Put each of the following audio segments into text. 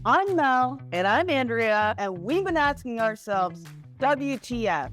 I'm Mel, And I'm Andrea. and we've been asking ourselves, WTF?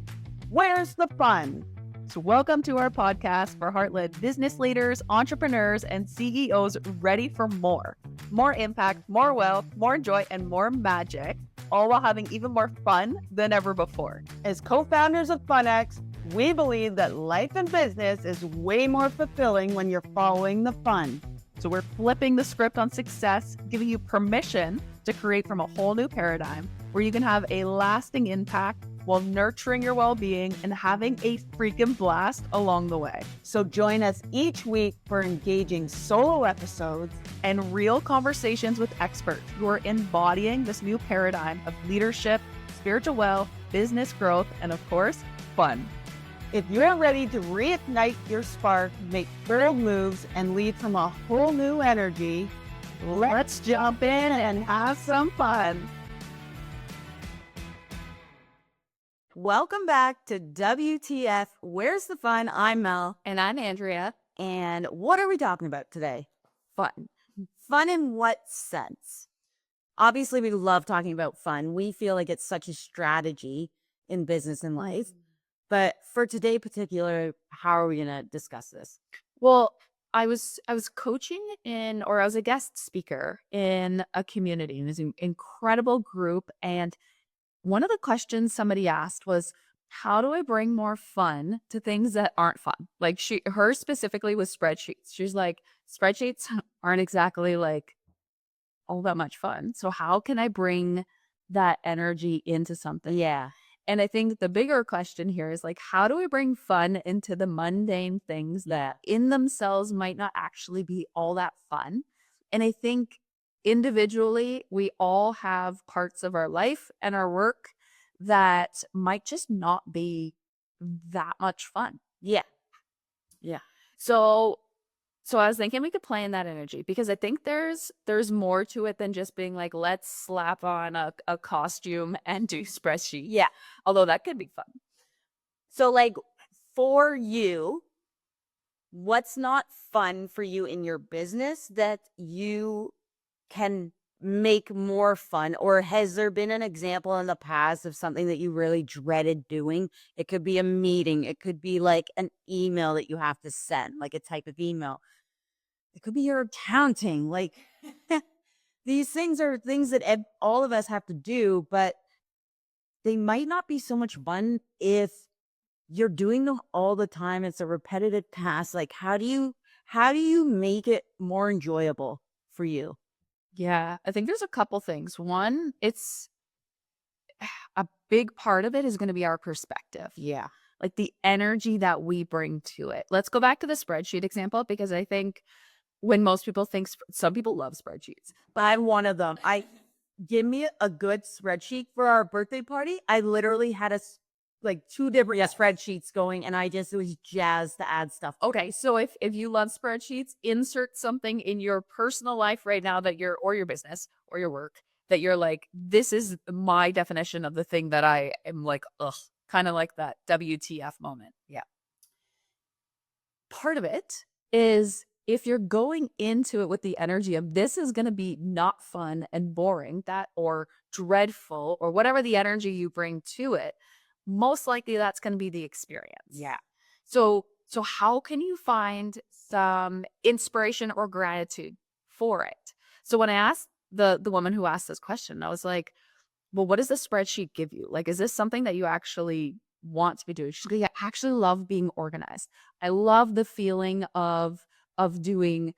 Where's the fun? So, welcome to our podcast for heart-led business leaders, entrepreneurs, and CEOs ready for more. More impact, more wealth, more joy, and more magic, all while having even more fun than ever before. As co-founders of FunX, we believe that life and business is way more fulfilling when you're following the fun. So, we're flipping the script on success, giving you permission to create from a whole new paradigm where you can have a lasting impact while nurturing your well-being and having a freaking blast along the way. So join us each week for engaging solo episodes and real conversations with experts who are embodying this new paradigm of leadership, spiritual wealth, business growth, and of course, fun. If you're ready to reignite your spark, make bold moves, and lead from a whole new energy, Let's jump in and have some fun. Welcome back to WTF. Where's the fun? I'm Mel. And I'm Andrea. And what are we talking about today? Fun. Fun in what sense? Obviously, we love talking about fun. We feel like it's such a strategy in business and life. But for today particular, how are we going to discuss this? Well, I was coaching I was a guest speaker in a community, in this incredible group, and one of the questions somebody asked was, how do I bring more fun to things that aren't fun? Like her specifically was spreadsheets. She's like, spreadsheets aren't exactly like all that much fun. So how can I bring that energy into something? Yeah. And I think the bigger question here is like, how do we bring fun into the mundane things that in themselves might not actually be all that fun? And I think individually, we all have parts of our life and our work that might just not be that much fun. Yeah. Yeah. So I was thinking we could play in that energy because I think there's more to it than just being like, let's slap on a costume and do spreadsheets. Yeah. Although that could be fun. So, like, for you, what's not fun for you in your business that you can make more fun? Or has there been an example in the past of something that you really dreaded doing? It could be a meeting. It could be like an email that you have to send, like a type of email. It could be your accounting. Like these things are things that all of us have to do, but they might not be so much fun if you're doing them all the time. It's a repetitive task. Like how do you make it more enjoyable for you? Yeah, I think there's a couple things. One, it's a big part of it is going to be our perspective. Yeah. Like the energy that we bring to it. Let's go back to the spreadsheet example because I think when most people think some people love spreadsheets. I'm one of them. Give me a good spreadsheet for our birthday party. I literally had like two different spreadsheets going, and I just was jazzed to add stuff. Okay, so if you love spreadsheets, insert something in your personal life right now that or your business or your work that you're like, this is my definition of the thing that I am like, ugh, kind of like that WTF moment. Yeah. Part of it is if you're going into it with the energy of this is going to be not fun and boring, that or dreadful or whatever the energy you bring to it, most likely that's going to be the experience. Yeah. So how can you find some inspiration or gratitude for it? So when I asked the woman who asked this question, I was like, well, what does the spreadsheet give you? Like, is this something that you actually want to be doing? She's like, I actually love being organized. I love the feeling of doing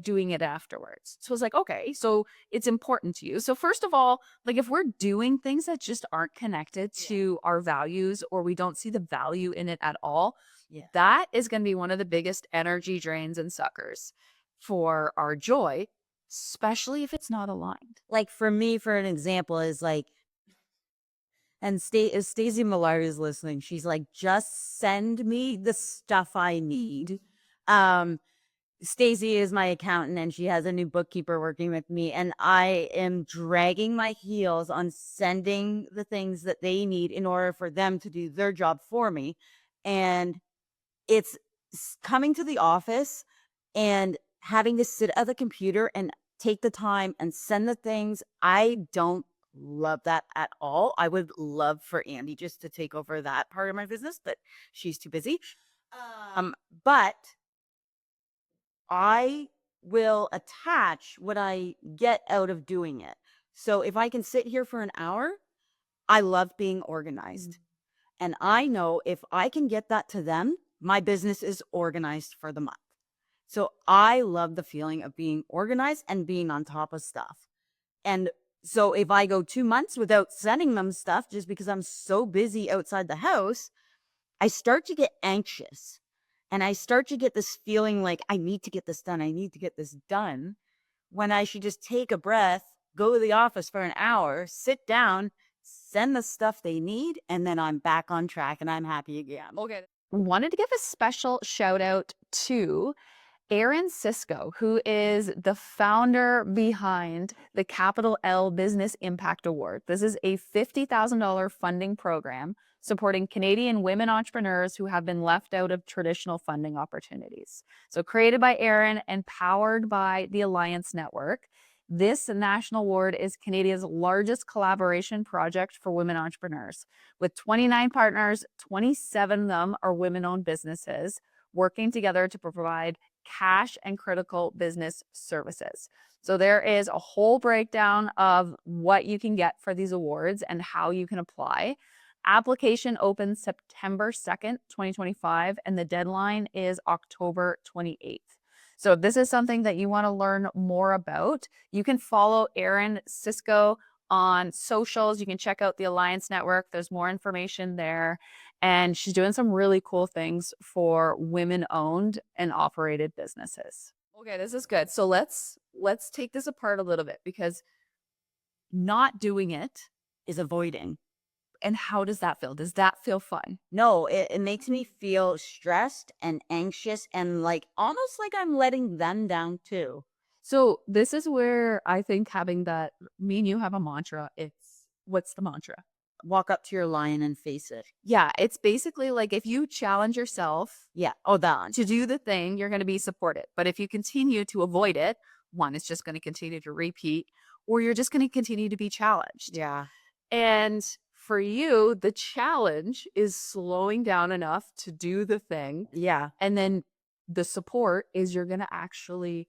doing it afterwards. So I was like, okay, so it's important to you. So first of all, like if we're doing things that just aren't connected to our values or we don't see the value in it at all, that is going to be one of the biggest energy drains and suckers for our joy, especially if it's not aligned. Like for me, for an example, is like, and if Stacey Millard is listening, she's like, just send me the stuff I need. Stacey is my accountant and she has a new bookkeeper working with me, and I am dragging my heels on sending the things that they need in order for them to do their job for me. And it's coming to the office and having to sit at the computer and take the time and send the things. I don't love that at all. I would love for Andy just to take over that part of my business, but she's too busy. Um, but I will attach what I get out of doing it. So if I can sit here for an hour, I love being organized. And I know if I can get that to them, my business is organized for the month. So I love the feeling of being organized and being on top of stuff. And so if I go 2 months without sending them stuff just because I'm so busy outside the house, I start to get anxious and I start to get this feeling like I need to get this done. I need to get this done when I should just take a breath, go to the office for an hour, sit down, send the stuff they need, and then I'm back on track and I'm happy again. Okay. Wanted to give a special shout out to Aaron Cisco, who is the founder behind the Capital L Business Impact Award. This is a $50,000 funding program supporting Canadian women entrepreneurs who have been left out of traditional funding opportunities. So, created by Aaron and powered by the Alliance Network, this national award is Canada's largest collaboration project for women entrepreneurs. With 29 partners, 27 of them are women owned businesses working together to provide cash and critical business services. So there is a whole breakdown of what you can get for these awards and how you can apply. Application opens September 2nd, 2025, and the deadline is October 28th. So if this is something that you want to learn more about, you can follow Erin Cisco on socials. You can check out the Alliance Network. There's more information there. And she's doing some really cool things for women-owned and operated businesses. Okay, this is good. So let's take this apart a little bit, because not doing it Is avoiding. and how does that feel? Does that feel fun? No, it makes me feel stressed and anxious and like almost like I'm letting them down too. So this is where I think having that, me and you have a mantra. What's the mantra? Walk up to your lion and face it. Yeah, it's basically like if you challenge yourself Yeah. Oh, that. to do the thing, you're going to be supported. But if you continue to avoid it, one, it's just going to continue to repeat, or you're just going to continue to be challenged. Yeah. And for you, the challenge is slowing down enough to do the thing. Yeah. And then the support is you're going to actually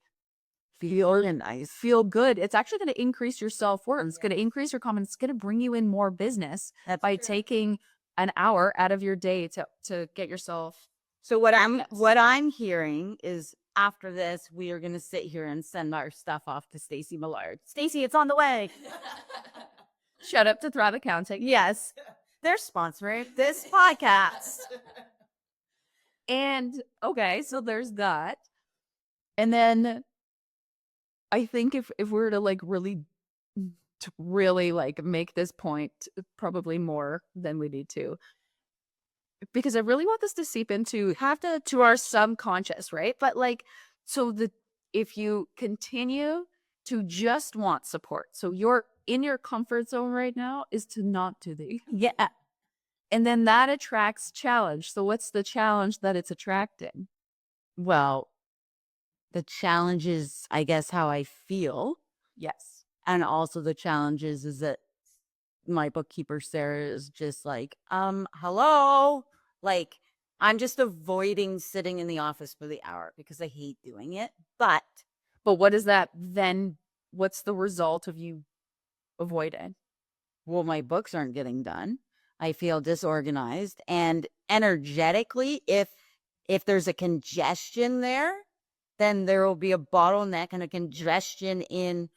Feel organized. feel good. It's actually going to increase your self-worth. It's going to increase your confidence. It's going to bring you in more business That's by true. taking an hour out of your day to get yourself. So what Yes. I'm hearing is after this, we are going to sit here and send our stuff off to Stacy Millard. Stacy, it's on the way. Shut up to Thrive Accounting. Yes. They're sponsoring this podcast. And okay, so there's that. And then I think if we were to like really like make this point probably more than we need to, because I really want this to seep into to our subconscious, right? But like, so if you continue to just want support, so you're in your comfort zone right now is to not do the Yeah. and then that attracts challenge. So what's the challenge that it's attracting? Well, the challenge is, I guess, how I feel. Yes. And also the challenge is that my bookkeeper, Sarah, is just like, hello. Like, I'm just avoiding sitting in the office for the hour because I hate doing it. But What is that then? What's the result of you avoiding? well, my books aren't getting done. I feel disorganized and energetically, if there's a congestion there, then there will be a bottleneck and a congestion in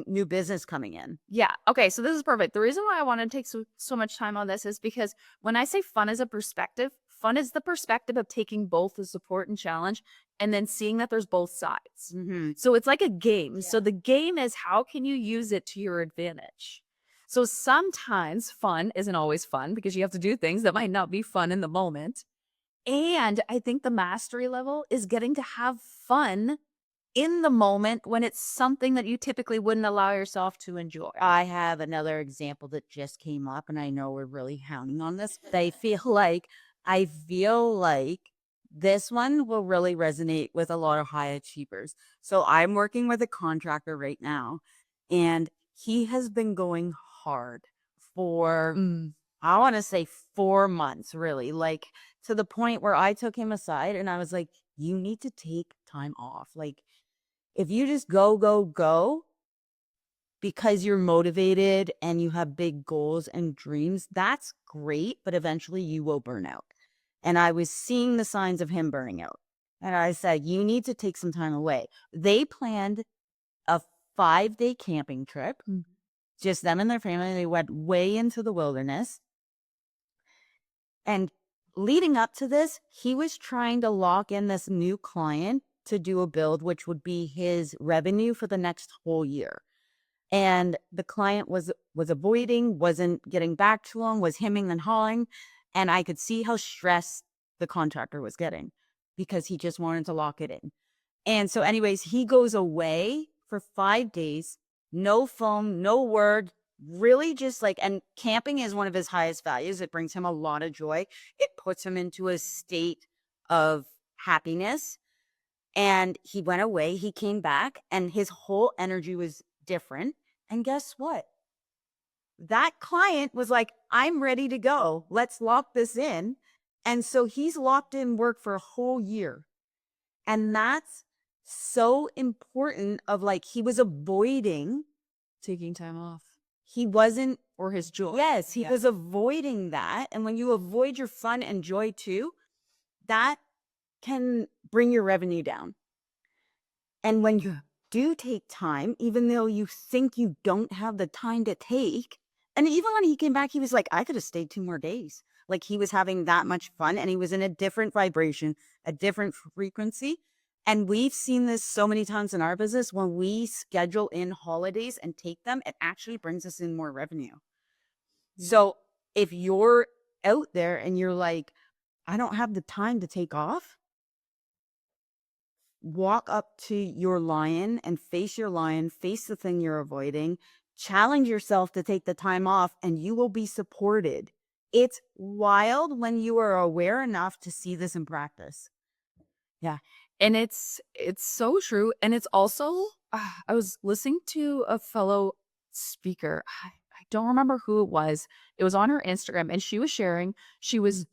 new business coming in. Yeah. Okay. So this is perfect. The reason why I want to take so much time on this is because when I say fun is a perspective, fun is the perspective of taking both the support and challenge and then seeing that there's both sides. Mm-hmm. So it's like a game. Yeah. So the game is how can you use it to your advantage? So sometimes fun isn't always fun because you have to do things that might not be fun in the moment. And I think the mastery level is getting to have fun in the moment when it's something that you typically wouldn't allow yourself to enjoy. I have another example that just came up, and I know we're really hounding on this, but I feel like this one will really resonate with a lot of high achievers. So I'm working with a contractor right now, and he has been going hard for, Mm. I want to say 4 months, really, like to the point where I took him aside and I was like, you need to take time off. Like, if you just go, go, go, because you're motivated and you have big goals and dreams, that's great, but eventually you will burn out. And I was seeing the signs of him burning out. And I said, you need to take some time away. They planned a 5-day camping trip, Mm. just them and their family. They went way into the wilderness. And leading up to this, he was trying to lock in this new client to do a build, which would be his revenue for the next whole year. And the client was avoiding, wasn't getting back to him, was hemming and hawing, and I could see how stressed the contractor was getting because he just wanted to lock it in. And so anyways, he goes away for 5 days, no phone, no word, really just like, and camping is one of his highest values. It brings him a lot of joy. It puts him into a state of happiness. And he went away, he came back, and his whole energy was different. And guess what? That client was like, I'm ready to go. Let's lock this in. And so he's locked in work for a whole year. And that's so important of like, he was avoiding, Taking time off he wasn't, or his joy. yes, he Yeah. was avoiding that. And when you avoid your fun and joy too, that can bring your revenue down. And when you do take time, even though you think you don't have the time to take, and even when he came back, he was like, I could have stayed 2 more days. Like he was having that much fun and he was in a different vibration, a different frequency. And we've seen this so many times in our business. When we schedule in holidays and take them, it actually brings us in more revenue. Yeah. So if you're out there and you're like, I don't have the time to take off, walk up to your lion and face your lion, face the thing you're avoiding, challenge yourself to take the time off, and you will be supported. It's wild when you are aware enough to see this in practice. Yeah. And it's so true. And it's also I was listening to a fellow speaker. I don't remember who it was. It was on her Instagram and she was sharing, she was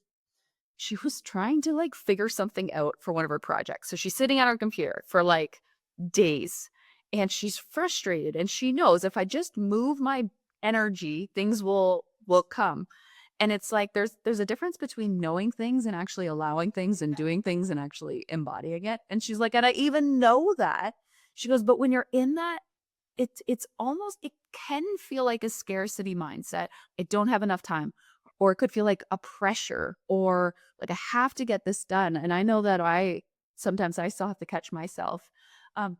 trying to like figure something out for one of her projects. So she's sitting at her computer for like days and she's frustrated and she knows if I just move my energy, things will come. And it's like there's a difference between knowing things and actually allowing things and doing things and actually embodying it. And she's like, and I even know that. She goes, but when you're in that, it's almost it can feel like a scarcity mindset. I don't have enough time. Or it could feel like a pressure or like I have to get this done. And I know that I sometimes I still have to catch myself. Um,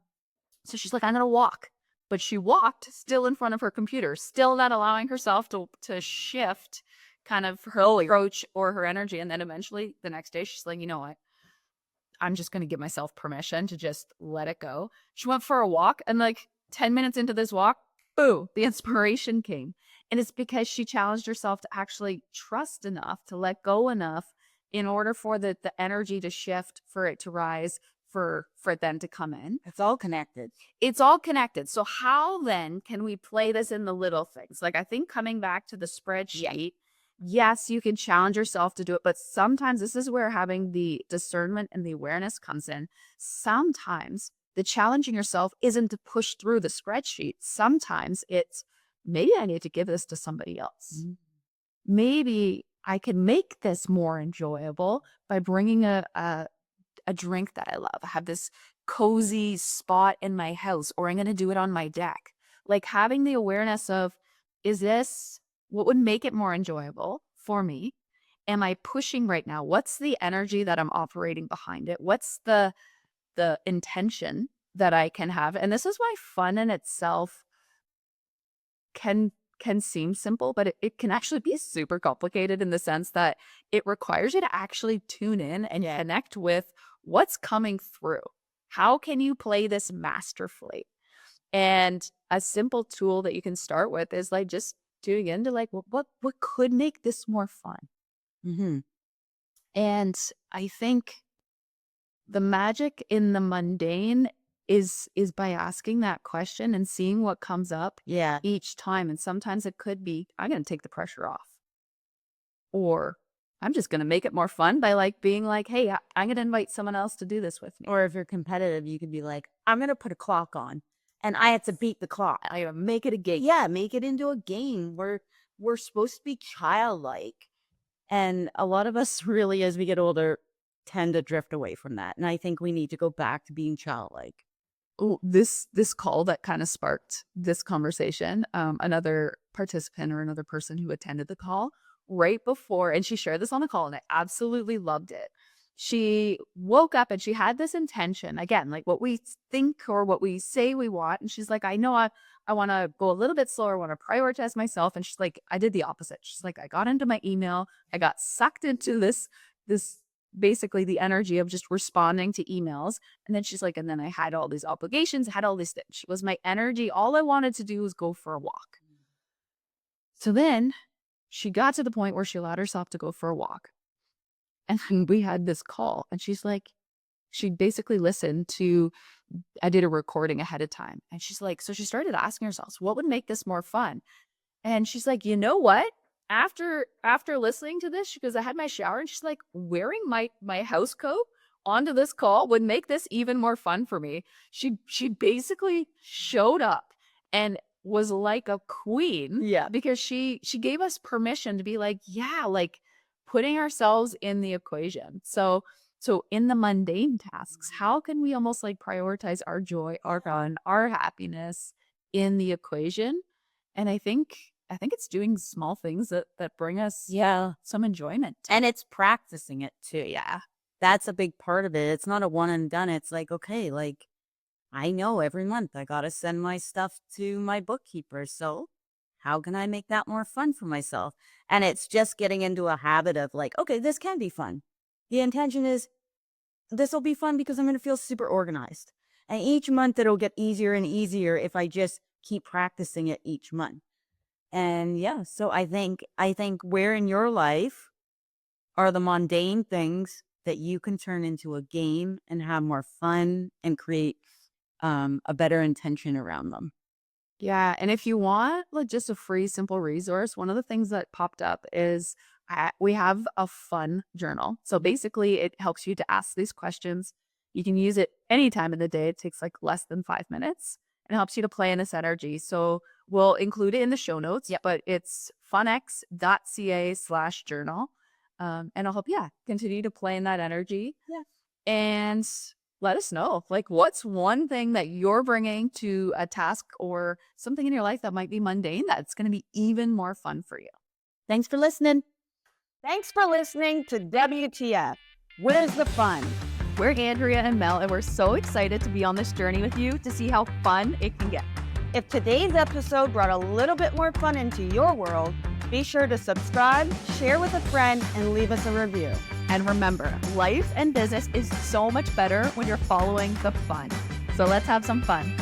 so she's like, I'm gonna walk. But she walked still in front of her computer, still not allowing herself to shift kind of her approach or her energy. And then eventually the next day she's like, you know what? I'm just gonna give myself permission to just let it go. She went for a walk and like 10 minutes into this walk, boo, the inspiration came. And it's because she challenged herself to actually trust enough, to let go enough in order for the energy to shift, for it to rise, for it then to come in. It's all connected. It's all connected. So how then can we play this in the little things? Like I think coming back to the spreadsheet, yes, you can challenge yourself to do it, but sometimes this is where having the discernment and the awareness comes in. Sometimes the challenging yourself isn't to push through the spreadsheet. Sometimes it's maybe I need to give this to somebody else. Mm. Maybe I can make this more enjoyable by bringing a drink that I love. I have this cozy spot in my house, or I'm going to do it on my deck. Like having the awareness of, is this what would make it more enjoyable for me? Am I pushing right now? What's the energy that I'm operating behind it? What's the intention that I can have? And this is why fun in itself can seem simple, but it can actually be super complicated in the sense that it requires you to actually tune in and connect with what's coming through. How can you play this masterfully? And a simple tool that you can start with is like just tuning into like what could make this more fun. Mm-hmm. And I think The magic in the mundane is by asking that question and seeing what comes up Yeah. each time. And sometimes it could be, I'm going to take the pressure off. Or I'm just going to make it more fun by like being like, hey, I'm going to invite someone else to do this with me. Or if you're competitive, you could be like, I'm going to put a clock on and I have to beat the clock. I gotta make it a game. Yeah, make it into a game. We're supposed to be childlike. And a lot of us really, as we get older, tend to drift away from that. And I think we need to go back to being childlike. Oh, this call that kind of sparked this conversation. Another participant or another person who attended the call right before, and she shared this on the call, and I absolutely loved it. She woke up and she had this intention again, like what we think or what we say we want. And she's like, I know I want to go a little bit slower, want to prioritize myself. And she's like, I did the opposite. She's like, I got into my email, I got sucked into this basically the energy of just responding to emails. And then she's like, and then I had all these obligations, had all these things. She was my energy. All I wanted to do was go for a walk. So then she got to the point where she allowed herself to go for a walk. And then we had this call and she's like, she basically listened to, I did a recording ahead of time. And she's like, so she started asking herself, so what would make this more fun? And she's like, you know what? After listening to this, she goes, I had my shower and she's like, wearing my house coat onto this call would make this even more fun for me. She basically showed up and was like a queen. Yeah. Because she gave us permission to be like, yeah, like putting ourselves in the equation. So in the mundane tasks, how can we almost like prioritize our joy, our fun, our happiness in the equation? And I think it's doing small things that bring us some enjoyment. And it's practicing it too. Yeah. That's a big part of it. It's not a one and done. It's like, okay, like I know every month I got to send my stuff to my bookkeeper. So how can I make that more fun for myself? And it's just getting into a habit of like, okay, this can be fun. The intention is this will be fun because I'm going to feel super organized. And each month it'll get easier and easier if I just keep practicing it each month. And yeah, so I think where in your life are the mundane things that you can turn into a game and have more fun and create a better intention around them. Yeah, and if you want like just a free simple resource, one of the things that popped up is we have a fun journal. So basically it helps you to ask these questions. You can use it any time of the day. It takes like less than 5 minutes and helps you to play in this energy. So we'll include it in the show notes, but it's funx.ca/journal. And I'll help, continue to play in that energy. Yeah. And let us know, like, what's one thing that you're bringing to a task or something in your life that might be mundane that's going to be even more fun for you. Thanks for listening. Thanks for listening to WTF. Where's the fun? We're Andrea and Mel, and we're so excited to be on this journey with you to see how fun it can get. If today's episode brought a little bit more fun into your world, be sure to subscribe, share with a friend, and leave us a review. And remember, life and business is so much better when you're following the fun. So let's have some fun.